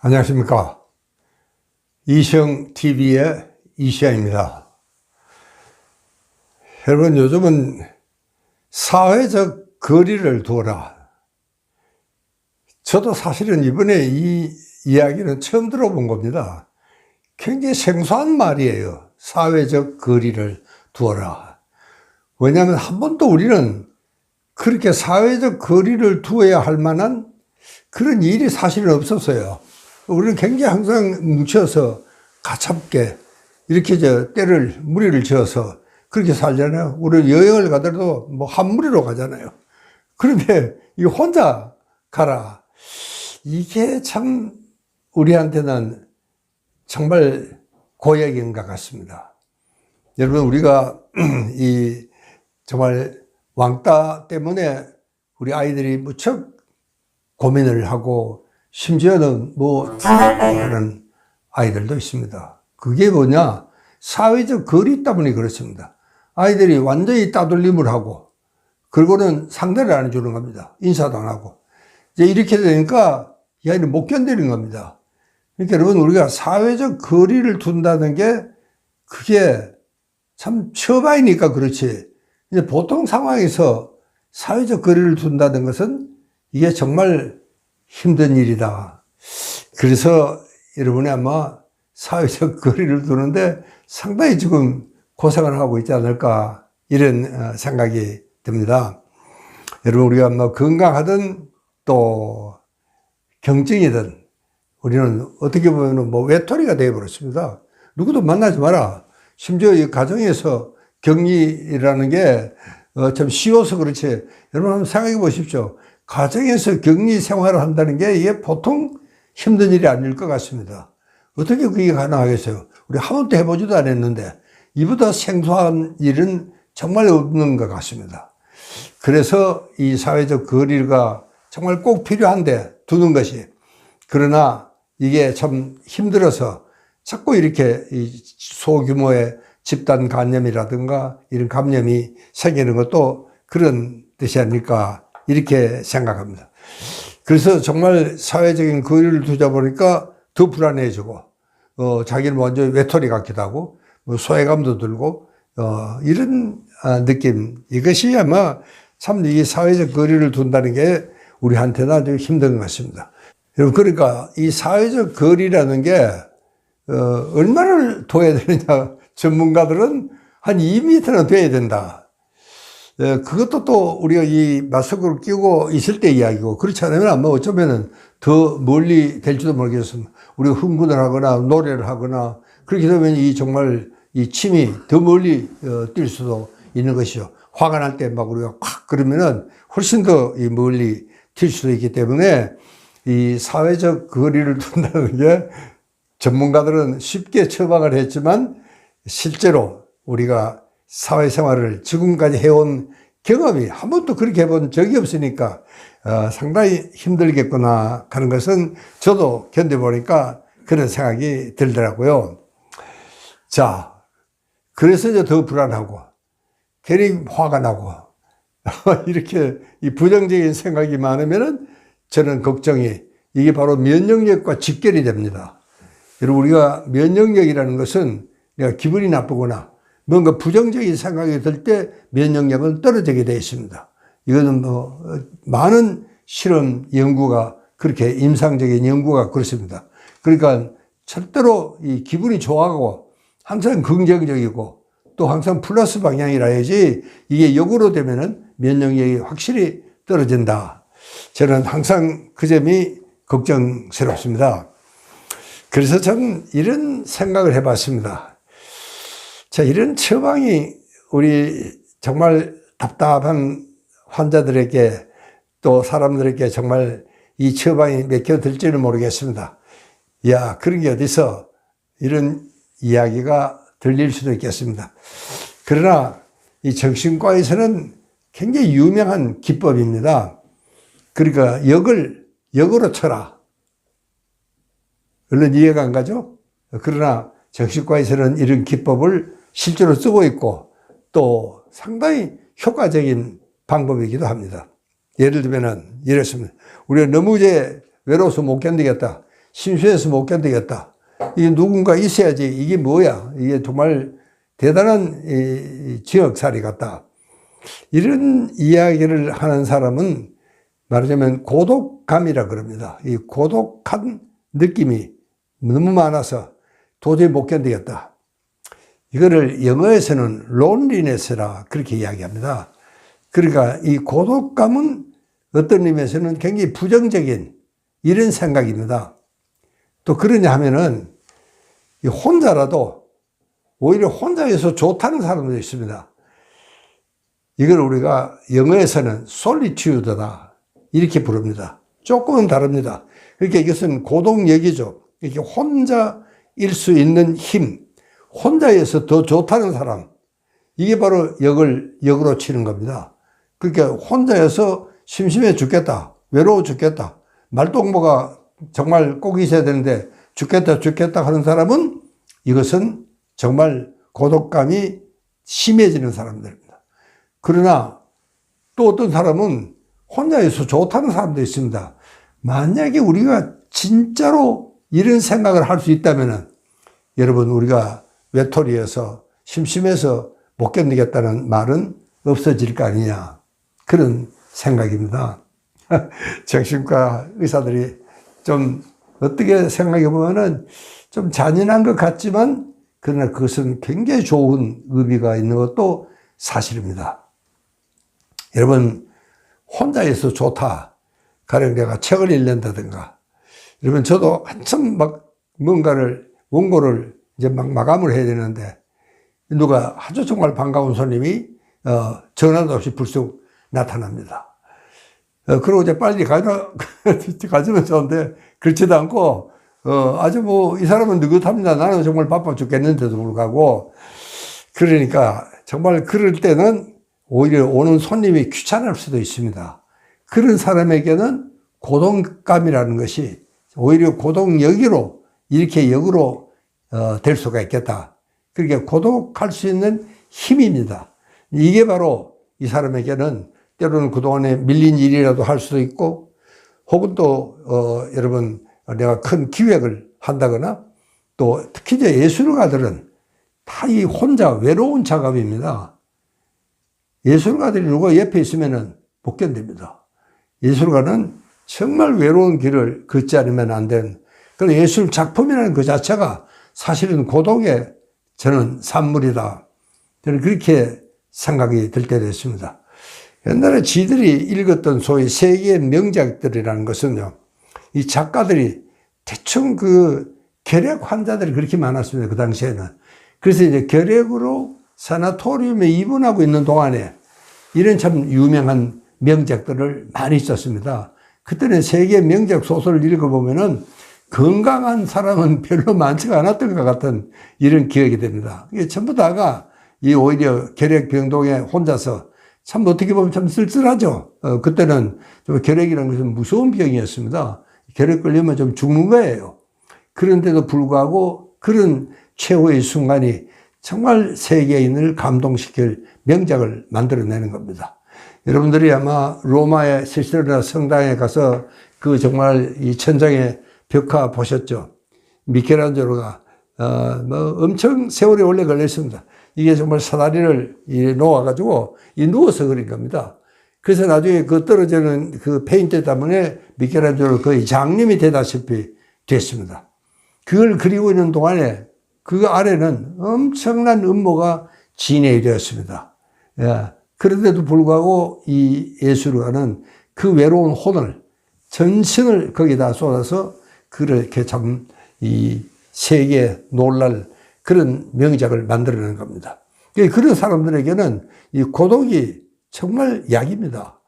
안녕하십니까. 이시영TV의 이시영입니다. 여러분, 요즘은 사회적 거리를 두어라. 저도 사실은 이번에 이 이야기는 처음 들어본 겁니다. 굉장히 생소한 말이에요. 사회적 거리를 두어라. 왜냐하면 한 번도 우리는 그렇게 사회적 거리를 두어야 할 만한 그런 일이 사실은 없었어요. 우리는 굉장히 항상 뭉쳐서 가깝게 이렇게 무리를 지어서 그렇게 살잖아요. 우리 여행을 가더라도 한 무리로 가잖아요. 그런데 이 혼자 가라. 이게 참 우리한테는 정말 고역인 것 같습니다. 여러분, 우리가 정말 왕따 때문에 우리 아이들이 무척 고민을 하고 심지어는 하는 아이들도 있습니다. 그게 뭐냐? 사회적 거리 때문에 그렇습니다. 아이들이 완전히 따돌림을 하고, 그리고는 상대를 안 해주는 겁니다. 인사도 안 하고. 이제 이렇게 되니까 이 아이는 못 견디는 겁니다. 그러니까 여러분, 우리가 사회적 거리를 둔다는 게 그게 참 처방이니까 그렇지. 이제 보통 상황에서 사회적 거리를 둔다는 것은 이게 정말 힘든 일이다. 그래서 여러분이 아마 사회적 거리를 두는데 상당히 지금 고생을 하고 있지 않을까, 이런 생각이 듭니다. 여러분, 우리가 건강하든 또 경증이든 우리는 어떻게 보면 외톨이가 되어버렸습니다. 누구도 만나지 마라. 심지어 이 가정에서 격리라는 게 참 쉬워서 그렇지. 여러분 한번 생각해 보십시오. 가정에서 격리 생활을 한다는 게 이게 보통 힘든 일이 아닐 것 같습니다. 어떻게 그게 가능하겠어요? 우리 한 번도 해보지도 않았는데 이보다 생소한 일은 정말 없는 것 같습니다. 그래서 이 사회적 거리가 정말 꼭 필요한데 두는 것이, 그러나 이게 참 힘들어서 자꾸 이렇게 소규모의 집단 감염이라든가 이런 감염이 생기는 것도 그런 뜻이 아닐까, 이렇게 생각합니다. 그래서 정말 사회적인 거리를 두자 보니까 더 불안해지고, 자기는 완전히 외톨이 같기도 하고, 소외감도 들고, 이런 느낌. 이것이 아마 참 이 사회적 거리를 둔다는 게 우리한테는 아주 힘든 것 같습니다. 여러분, 그러니까 이 사회적 거리라는 게, 얼마를 둬야 되느냐. 전문가들은 한 2m는 돼야 된다. 그것도 또 우리가 이 마스크를 끼고 있을 때 이야기고, 그렇지 않으면 아마 어쩌면은 더 멀리 될지도 모르겠습니다. 우리가 흥분을 하거나 노래를 하거나 그렇게 되면 정말 이 침이 더 멀리 뛸 수도 있는 것이죠. 화가 날 때 우리가 콱 그러면은 훨씬 더 멀리 튈 수도 있기 때문에 이 사회적 거리를 둔다는 게 전문가들은 쉽게 처방을 했지만 실제로 우리가 사회생활을 지금까지 해온 경험이 한 번도 그렇게 해본 적이 없으니까 상당히 힘들겠구나 하는 것은 저도 견뎌보니까 그런 생각이 들더라고요. 자, 그래서 이제 더 불안하고 괜히 화가 나고 이렇게 이 부정적인 생각이 많으면은 저는 걱정이, 이게 바로 면역력과 직결이 됩니다. 여러분, 우리가 면역력이라는 것은 내가 기분이 나쁘거나 뭔가 부정적인 생각이 들 때 면역력은 떨어지게 되어 있습니다. 이거는 많은 실험 연구가 그렇게, 임상적인 연구가 그렇습니다. 그러니까 절대로 이 기분이 좋아하고 항상 긍정적이고 또 항상 플러스 방향이라 해야지, 이게 역으로 되면은 면역력이 확실히 떨어진다. 저는 항상 그 점이 걱정스럽습니다. 그래서 저는 이런 생각을 해봤습니다. 자, 이런 처방이 우리 정말 답답한 환자들에게 또 사람들에게 정말 이 처방이 먹혀들지는 모르겠습니다. 야, 그런 게 어디서 이런 이야기가 들릴 수도 있겠습니다. 그러나 이 정신과에서는 굉장히 유명한 기법입니다. 그러니까 역으로 쳐라. 물론 이해가 안 가죠? 그러나 정신과에서는 이런 기법을 실제로 쓰고 있고 또 상당히 효과적인 방법이기도 합니다. 예를 들면은 이렇습니다. 우리가 너무 이제 외로워서 못 견디겠다. 심심해서 못 견디겠다. 이게 누군가 있어야지. 이게 뭐야? 이게 정말 대단한 지역살이 같다. 이런 이야기를 하는 사람은 말하자면 고독감이라 그럽니다. 이 고독한 느낌이 너무 많아서 도저히 못 견디겠다. 이거를 영어에서는 loneliness라 그렇게 이야기합니다. 그러니까 이 고독감은 어떤 의미에서는 굉장히 부정적인 이런 생각입니다. 또 그러냐 하면은 혼자라도 오히려 혼자여서 좋다는 사람도 있습니다. 이걸 우리가 영어에서는 solitude다 이렇게 부릅니다. 조금은 다릅니다. 그러니까 이것은 고독력이죠. 이렇게 혼자일 수 있는 힘, 혼자여서 더 좋다는 사람, 이게 바로 역으로 치는 겁니다. 그러니까 혼자여서 심심해 죽겠다, 외로워 죽겠다, 말동무가 정말 꼭 있어야 되는데 죽겠다 하는 사람은 이것은 정말 고독감이 심해지는 사람들입니다. 그러나 또 어떤 사람은 혼자여서 좋다는 사람도 있습니다. 만약에 우리가 진짜로 이런 생각을 할 수 있다면 여러분, 우리가 외톨이여서 심심해서 못 견디겠다는 말은 없어질 거 아니냐, 그런 생각입니다. 정신과 의사들이 좀 어떻게 생각해 보면은 좀 잔인한 것 같지만 그러나 그것은 굉장히 좋은 의미가 있는 것도 사실입니다. 여러분, 혼자여서 좋다. 가령 내가 책을 읽는다든가, 여러분, 저도 한참 막 뭔가를, 원고를 이제 막 마감을 해야 되는데, 누가 아주 정말 반가운 손님이, 전화도 없이 불쑥 나타납니다. 그러고 이제 빨리 가지면 좋은데, 그렇지도 않고, 아주 뭐, 이 사람은 느긋합니다. 나는 정말 바빠 죽겠는데도 불구하고, 그러니까 정말 그럴 때는 오히려 오는 손님이 귀찮을 수도 있습니다. 그런 사람에게는 고독감이라는 것이 오히려 고독역으로, 이렇게 역으로 될 수가 있겠다. 그러니까 고독할 수 있는 힘입니다. 이게 바로 이 사람에게는 때로는 그동안에 밀린 일이라도 할 수도 있고, 혹은 또 여러분, 내가 큰 기획을 한다거나, 또 특히 이제 예술가들은 다 이 혼자 외로운 작업입니다. 예술가들이 누가 옆에 있으면은 못 견딥니다. 예술가는 정말 외로운 길을 걷지 않으면 안 되는, 그래서 예술 작품이라는 그 자체가 사실은 고독의 저는 산물이다. 저는 그렇게 생각이 들 때도 있습니다. 옛날에 지들이 읽었던 소위 세계의 명작들이라는 것은요, 이 작가들이 대충 그 결핵 환자들이 그렇게 많았습니다. 그 당시에는. 그래서 이제 결핵으로 사나토리움에 입원하고 있는 동안에 이런 참 유명한 명작들을 많이 썼습니다. 그때는 세계 명작 소설을 읽어보면은 건강한 사람은 별로 많지가 않았던 것 같은 이런 기억이 됩니다. 이게 전부 다가 이 오히려 결핵 병동에 혼자서 참 어떻게 보면 참 쓸쓸하죠. 그때는 좀 결핵이라는 것은 무서운 병이었습니다. 결핵 걸리면 좀 죽는 거예요. 그런데도 불구하고 그런 최후의 순간이 정말 세계인을 감동시킬 명작을 만들어내는 겁니다. 여러분들이 아마 로마의 시스테르나 성당에 가서 그 정말 이 천장의 벽화 보셨죠? 미켈란젤로가 엄청 세월이 오래 걸렸습니다. 이게 정말 사다리를 놓아가지고 누워서 그린 겁니다. 그래서 나중에 그 떨어지는 그 페인트 때문에 미켈란젤로 거의 장님이 되다시피 됐습니다. 그걸 그리고 있는 동안에 그 아래는 엄청난 음모가 진행이 되었습니다. 예. 그런데도 불구하고 이 예술가는 그 외로운 혼을, 전신을 거기다 쏟아서 그렇게 참 이 세계에 놀랄 그런 명작을 만들어내는 겁니다. 그런 사람들에게는 이 고독이 정말 약입니다.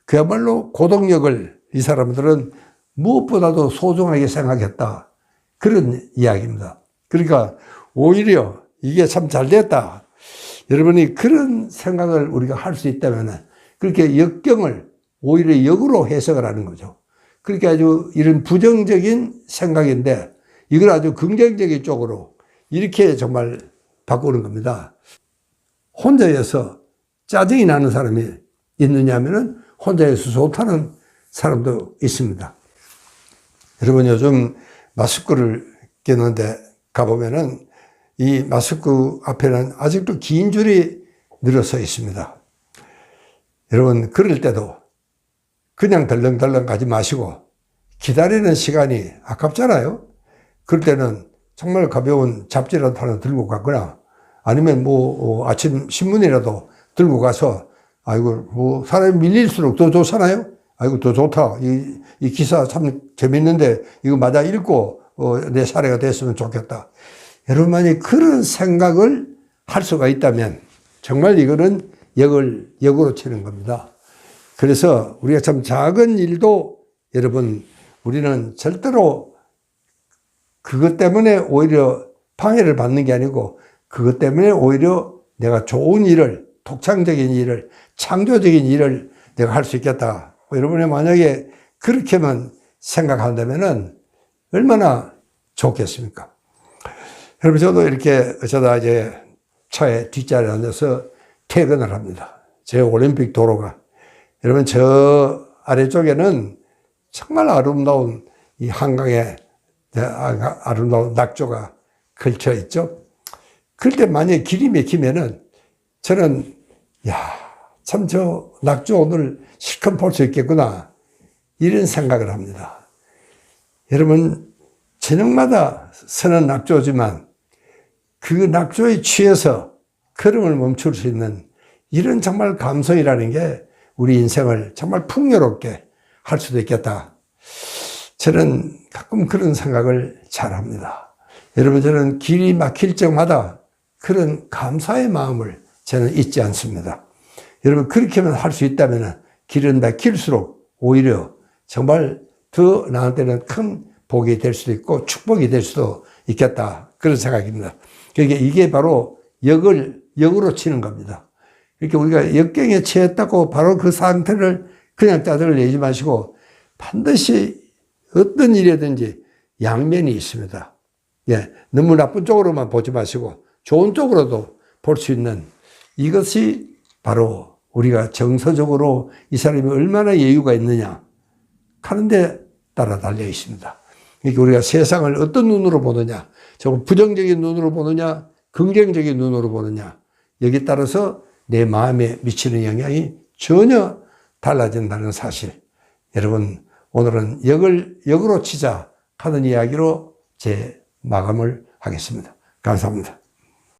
그야말로 고독력을 이 사람들은 무엇보다도 소중하게 생각했다. 그런 이야기입니다. 그러니까 오히려 이게 참 잘 됐다. 여러분이 그런 생각을 우리가 할 수 있다면 그렇게 역경을 오히려 역으로 해석을 하는 거죠. 그렇게 아주 이런 부정적인 생각인데 이걸 아주 긍정적인 쪽으로 이렇게 정말 바꾸는 겁니다. 혼자여서 짜증이 나는 사람이 있느냐 하면은 혼자여서 좋다는 사람도 있습니다. 여러분, 요즘 마스크를 꼈는데 가보면은 이 마스크 앞에는 아직도 긴 줄이 늘어서 있습니다. 여러분, 그럴 때도 그냥 덜렁덜렁 가지 마시고 기다리는 시간이 아깝잖아요. 그럴 때는 정말 가벼운 잡지라도 하나 들고 가거나 아니면 아침 신문이라도 들고 가서 아이고, 사람이 밀릴수록 더 좋잖아요. 아이고, 더 좋다. 이 기사 참 재밌는데 이거 마저 읽고 내 사례가 됐으면 좋겠다. 여러분, 만약 그런 생각을 할 수가 있다면 정말 이거는 역으로 치는 겁니다. 그래서 우리가 참 작은 일도 여러분, 우리는 절대로 그것 때문에 오히려 방해를 받는 게 아니고 그것 때문에 오히려 내가 좋은 일을, 독창적인 일을, 창조적인 일을 내가 할 수 있겠다. 여러분이 만약에 그렇게만 생각한다면은 얼마나 좋겠습니까? 여러분, 저도 이렇게 어쩌다 이제 차에 뒷자리에 앉아서 퇴근을 합니다. 제 올림픽 도로가. 여러분, 저 아래쪽에는 정말 아름다운 이 한강에 아름다운 낙조가 걸쳐 있죠. 그럴 때 만약에 길이 막히면은 저는, 참 저 낙조 오늘 실컷 볼 수 있겠구나. 이런 생각을 합니다. 여러분, 저녁마다 서는 낙조지만 그 낙조에 취해서 걸음을 멈출 수 있는 이런 정말 감성이라는 게 우리 인생을 정말 풍요롭게 할 수도 있겠다. 저는 가끔 그런 생각을 잘 합니다. 여러분, 저는 길이 막힐 적마다 그런 감사의 마음을 저는 잊지 않습니다. 여러분, 그렇게만 할 수 있다면 길은 막힐수록 오히려 정말 더 나한테는 큰 복이 될 수도 있고 축복이 될 수도 있겠다. 그런 생각입니다. 그러니까 이게 바로 역으로 치는 겁니다. 그러니까 우리가 역경에 처했다고 바로 그 상태를 그냥 짜증을 내지 마시고 반드시 어떤 일이든지 양면이 있습니다. 너무 나쁜 쪽으로만 보지 마시고 좋은 쪽으로도 볼 수 있는 이것이 바로 우리가 정서적으로 이 사람이 얼마나 여유가 있느냐 하는데 따라 달려 있습니다. 그러니까 우리가 세상을 어떤 눈으로 보느냐, 조금 부정적인 눈으로 보느냐, 긍정적인 눈으로 보느냐, 여기에 따라서 내 마음에 미치는 영향이 전혀 달라진다는 사실. 여러분, 오늘은 역으로 치자 하는 이야기로 제 마감을 하겠습니다. 감사합니다.